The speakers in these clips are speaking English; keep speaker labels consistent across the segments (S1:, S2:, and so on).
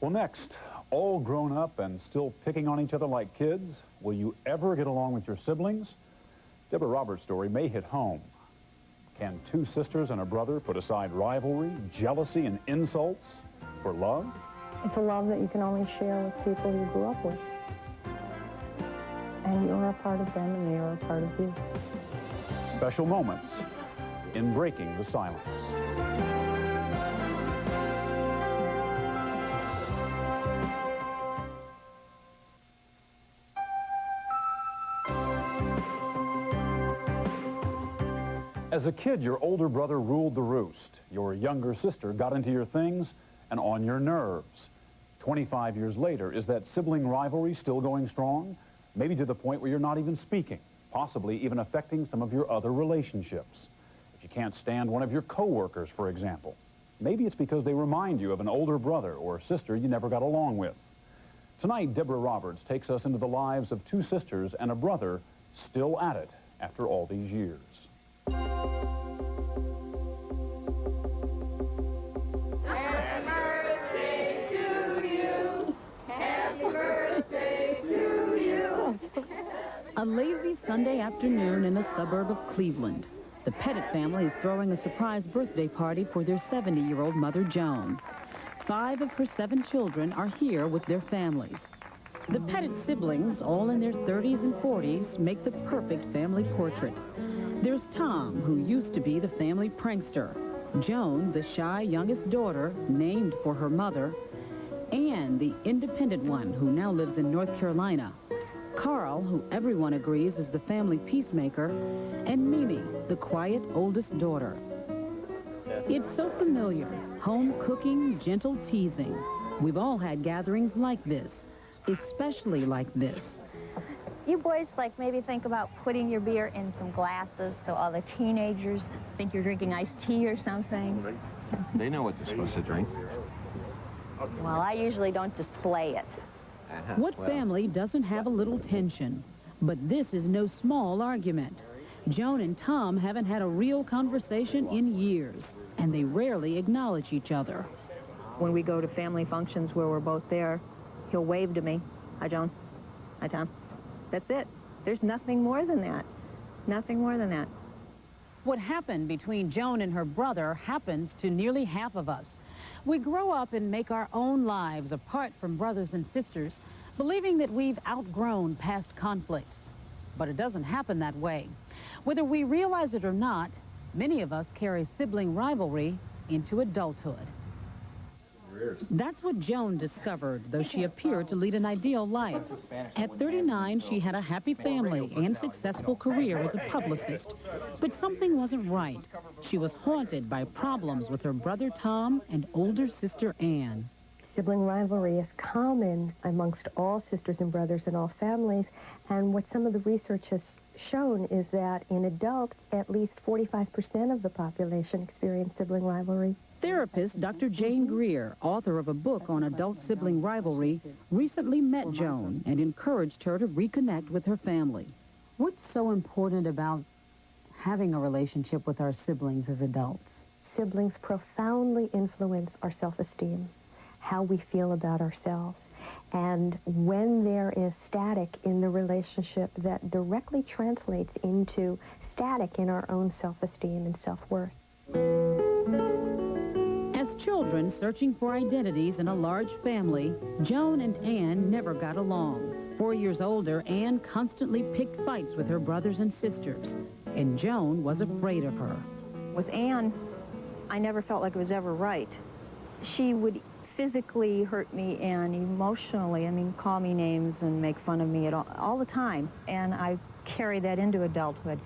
S1: Well, next, all grown up and still picking on each other like kids, will you ever get along with your siblings? Deborah Roberts' story may hit home. Can two sisters and a brother put aside rivalry, jealousy, and insults for love?
S2: It's a love that you can only share with people you grew up with. And you're a part of them, and they are a part of you.
S1: Special moments in Breaking the Silence. As a kid, your older brother ruled the roost. Your younger sister got into your things and on your nerves. 25 years later, is that sibling rivalry still going strong? Maybe to the point where you're not even speaking, possibly even affecting some of your other relationships. If you can't stand one of your coworkers, for example, maybe it's because they remind you of an older brother or sister you never got along with. Tonight, Deborah Roberts takes us into the lives of two sisters and a brother still at it after all these years.
S3: A lazy Sunday afternoon in a suburb of Cleveland. The Petitt family is throwing a surprise birthday party for their 70-year-old mother, Joan. 5 of her 7 children are here with their families. The Petitt siblings, all in their 30s and 40s, make the perfect family portrait. There's Tom, who used to be the family prankster. Joan, the shy youngest daughter, named for her mother. Anne, the independent one, who now lives in North Carolina. Carl, who everyone agrees is the family peacemaker, and Mimi, the quiet oldest daughter. It's so familiar, home cooking, gentle teasing. We've all had gatherings like this, especially like this.
S4: You boys like maybe think about putting your beer in some glasses so all the teenagers think you're drinking iced tea or something.
S5: They know what they're supposed to drink.
S4: Well, I usually don't display it.
S3: What family doesn't have a little tension? But this is no small argument. Joan and Tom haven't had a real conversation in years, and they rarely acknowledge each other.
S2: When we go to family functions where we're both there, he'll wave to me. Hi, Joan. Hi, Tom. That's it. There's nothing more than that. Nothing more than that.
S3: What happened between Joan and her brother happens to nearly half of us. We grow up and make our own lives apart from brothers and sisters, believing that we've outgrown past conflicts. But it doesn't happen that way. Whether we realize it or not, many of us carry sibling rivalry into adulthood. That's what Joan discovered, though she appeared to lead an ideal life. At 39, she had a happy family and successful career as a publicist. But something wasn't right. She was haunted by problems with her brother Tom and older sister Anne.
S2: Sibling rivalry is common amongst all sisters and brothers in all families, and what some of the research has shown is that in adults, at least 45% of the population experience sibling rivalry.
S3: Therapist Dr. Jane Greer, author of a book on adult sibling rivalry, recently met Joan and encouraged her to reconnect with her family. What's so important about having a relationship with our siblings as adults?
S2: Siblings profoundly influence our self-esteem, how we feel about ourselves. And when there is static in the relationship, that directly translates into static in our own self-esteem and self-worth.
S3: As children searching for identities in a large family, Joan and Anne never got along. 4 years older, Anne constantly picked fights with her brothers and sisters, and Joan was afraid of her.
S2: With Anne, I never felt like it was ever right. She would physically hurt me and emotionally, call me names and make fun of me all the time. And I carried that into adulthood.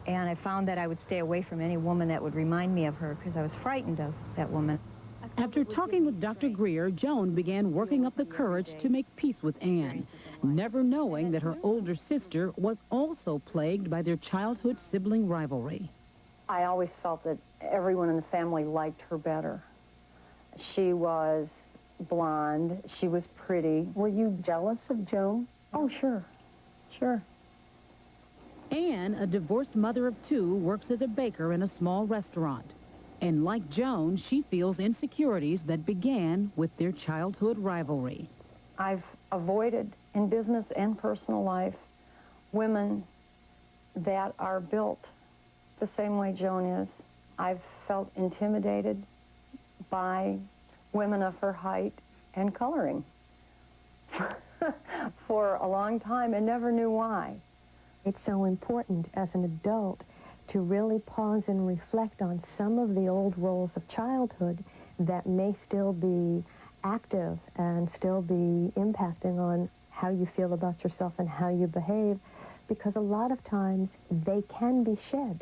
S2: And I found that I would stay away from any woman that would remind me of her because I was frightened of that woman.
S3: After talking with Dr. Greer, Joan began working up the courage to make peace with Anne, never knowing that her older sister was also plagued by their childhood sibling rivalry.
S2: I always felt that everyone in the family liked her better. She was blonde. She was pretty. Were you jealous of Joan? Oh, sure. Sure.
S3: Anne, a divorced mother of 2, works as a baker in a small restaurant. And like Joan, she feels insecurities that began with their childhood rivalry.
S6: I've avoided, in business and personal life, women that are built the same way Joan is. I've felt intimidated by women of her height and coloring for a long time and never knew why.
S7: It's so important as an adult to really pause and reflect on some of the old roles of childhood that may still be active and still be impacting on how you feel about yourself and how you behave, because a lot of times they can be shed.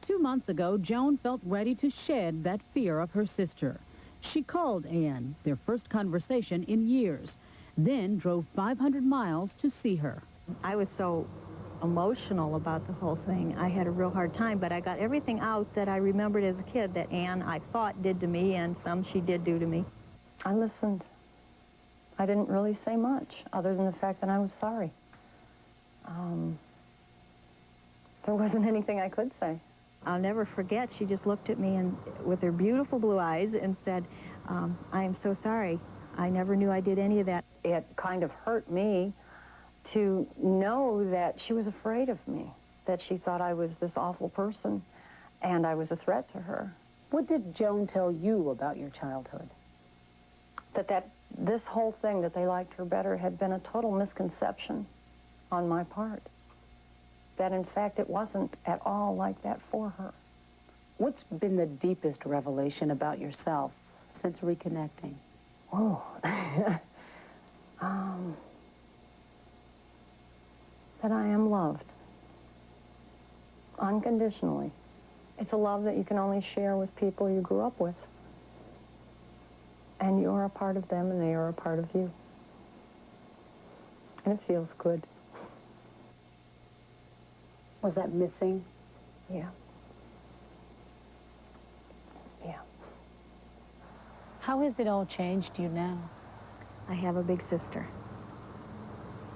S3: 2 months ago, Joan felt ready to shed that fear of her sister. She called Ann, their first conversation in years, then drove 500 miles to see her.
S2: I was so emotional about the whole thing. I had a real hard time, but I got everything out that I remembered as a kid that Ann, I thought, did to me, and some she did do to me.
S6: I listened. I didn't really say much, other than the fact that I was sorry. There wasn't anything I could say.
S2: I'll never forget, she just looked at me and with her beautiful blue eyes and said, I am so sorry. I never knew I did any of that.
S6: It kind of hurt me to know that she was afraid of me, that she thought I was this awful person and I was a threat to her.
S8: What did Joan tell you about your childhood?
S6: That this whole thing, that they liked her better, had been a total misconception on my part. That, in fact, it wasn't at all like that for her.
S8: What's been the deepest revelation about yourself since reconnecting?
S6: Oh, that I am loved unconditionally. It's a love that you can only share with people you grew up with. And you're a part of them and they are a part of you. And it feels good.
S8: Was that missing?
S6: Yeah. Yeah.
S8: How has it all changed you now?
S2: I have a big sister.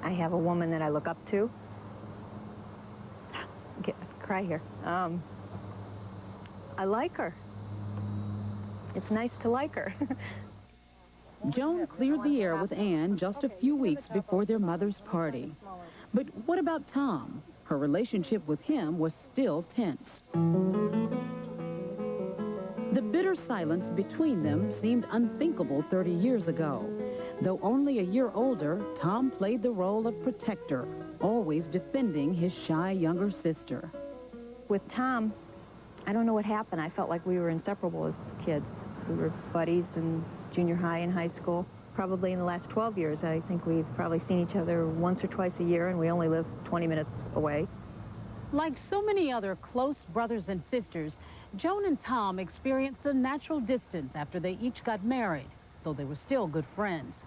S2: I have a woman that I look up to. Cry here. I like her. It's nice to like her.
S3: Joan cleared the air with Ann just a few weeks before their mother's party. But what about Tom? Her relationship with him was still tense. The bitter silence between them seemed unthinkable 30 years ago. Though only a year older, Tom played the role of protector, always defending his shy younger sister.
S2: With Tom, I don't know what happened. I felt like we were inseparable as kids. We were buddies in junior high and high school. Probably in the last 12 years, I think we've probably seen each other once or twice a year, and we only live 20 minutes away.
S3: Like so many other close brothers and sisters, Joan and Tom experienced a natural distance after they each got married, though they were still good friends.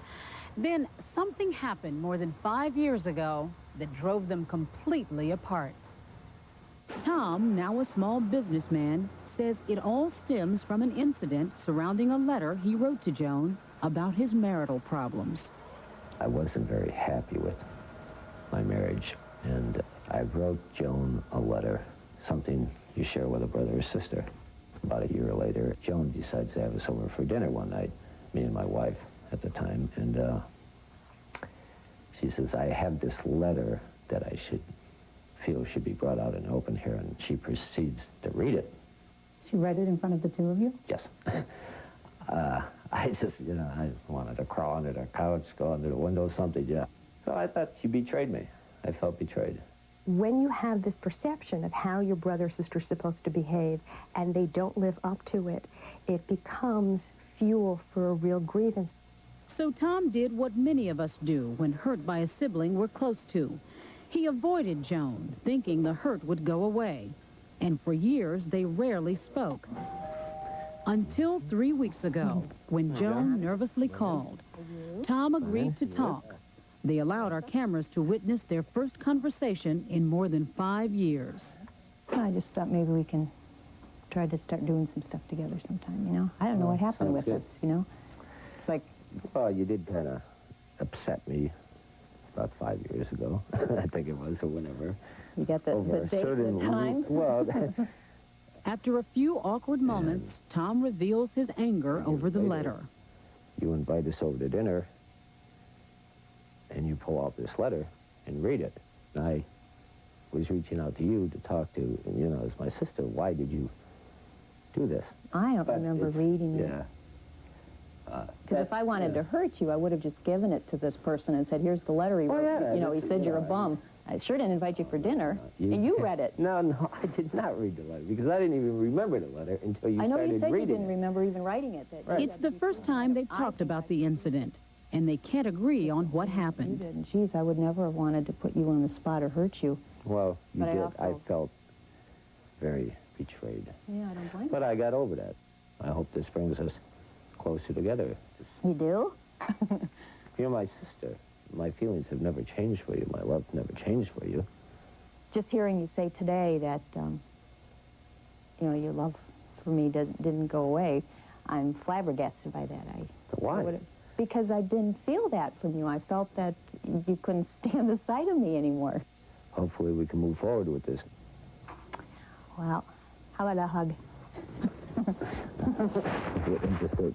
S3: Then something happened more than 5 years ago that drove them completely apart. Tom, now a small businessman, says it all stems from an incident surrounding a letter he wrote to Joan about his marital problems.
S9: I wasn't very happy with my marriage, and I wrote Joan a letter, something you share with a brother or sister. About a year later, Joan decides to have us over for dinner one night, me and my wife at the time, and she says, I have this letter that I feel should be brought out and open here, and she proceeds to read it.
S8: She read it in front of the two of you?
S9: Yes. I just, I wanted to crawl under the couch, go under the window, something, yeah. So I thought she betrayed me. I felt betrayed.
S7: When you have this perception of how your brother or sister is supposed to behave and they don't live up to it, it becomes fuel for a real grievance.
S3: So Tom did what many of us do when hurt by a sibling we're close to. He avoided Joan, thinking the hurt would go away. And for years, they rarely spoke. Until 3 weeks ago, when Joan nervously called. Tom agreed to talk. They allowed our cameras to witness their first conversation in more than 5 years.
S7: I just thought maybe we can try to start doing some stuff together sometime, I don't know what happened with us, It's like...
S9: Well, you did kind of upset me about 5 years ago, I think it was, or whenever.
S7: You got the date, the time?
S9: Well,
S3: After a few awkward moments, Tom reveals his anger over the letter.
S9: You invite us over to dinner, and you pull out this letter and read it. And I was reaching out to you to talk to, you know, as my sister, why did you do this?
S2: I don't remember reading it.
S9: Yeah.
S2: Because if I wanted to hurt you, I would have just given it to this person and said, here's the letter he wrote.
S9: Yeah,
S2: you know, he said you're a bum. I sure didn't invite you for dinner. And you read it.
S9: No, I did not read the letter, because I didn't even remember the letter until you started reading it.
S2: I know you said you didn't remember even writing it.
S3: It's the first time they've talked about the incident, and they can't agree on what happened.
S2: You didn't. Geez, I would never have wanted to put you on the spot or hurt you.
S9: Well, you
S2: But
S9: did.
S2: I
S9: felt very betrayed.
S2: Yeah, I don't blame you.
S9: But I got over that. I hope this brings us closer together.
S2: You do?
S9: You're my sister. My feelings have never changed for you. My love never changed for you.
S2: Just hearing you say today that, you know, your love for me didn't go away, I'm flabbergasted by that.
S9: Why?
S2: Because I didn't feel that from you. I felt that you couldn't stand the sight of me anymore.
S9: Hopefully we can move forward with this.
S2: Well, how about a hug?
S9: Interested.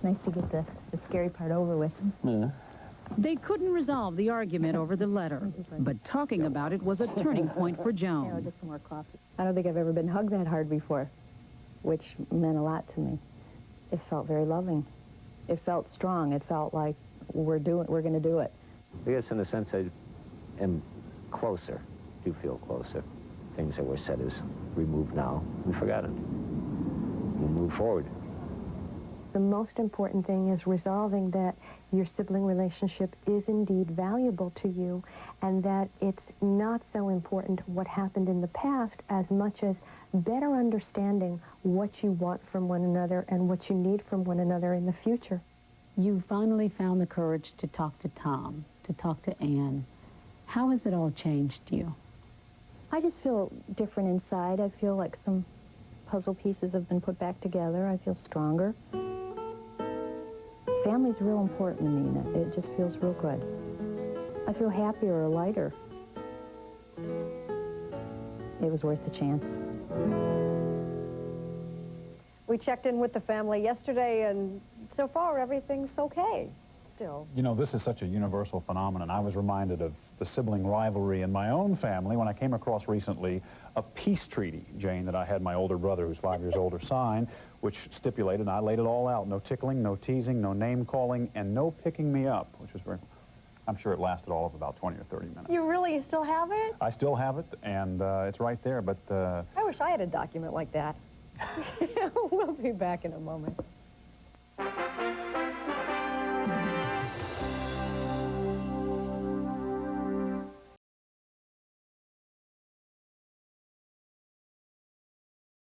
S2: Nice to get the scary part over with.
S9: Yeah.
S3: They couldn't resolve the argument over the letter, but talking about it was a turning point for
S2: Here, I'll
S3: Joan.
S2: get some more coffee. I don't think I've ever been hugged that hard before, which meant a lot to me. It felt very loving. It felt strong. It felt like we're going to do it.
S9: I guess in a sense I am closer, do feel closer. Things that were said is removed now and forgotten. We'll move forward.
S7: The most important thing is resolving that your sibling relationship is indeed valuable to you, and that it's not so important what happened in the past as much as better understanding what you want from one another and what you need from one another in the future.
S8: You finally found the courage to talk to Tom, to talk to Anne. How has it all changed you?
S2: I just feel different inside. I feel like some puzzle pieces have been put back together. I feel stronger. Family's real important to me, and it just feels real good. I feel happier or lighter. It was worth the chance.
S10: We checked in with the family yesterday, and so far everything's okay still.
S1: You know, this is such a universal phenomenon. I was reminded of the sibling rivalry in my own family when I came across recently a peace treaty, Jane, that I had my older brother, who's 5 years older, sign, which stipulated, and I laid it all out, no tickling, no teasing, no name calling, and no picking me up, which was very, I'm sure it lasted all of about 20 or 30 minutes.
S10: You really still have it?
S1: I still have it, and it's right there, but...
S10: I wish I had a document like that. We'll be back in a moment.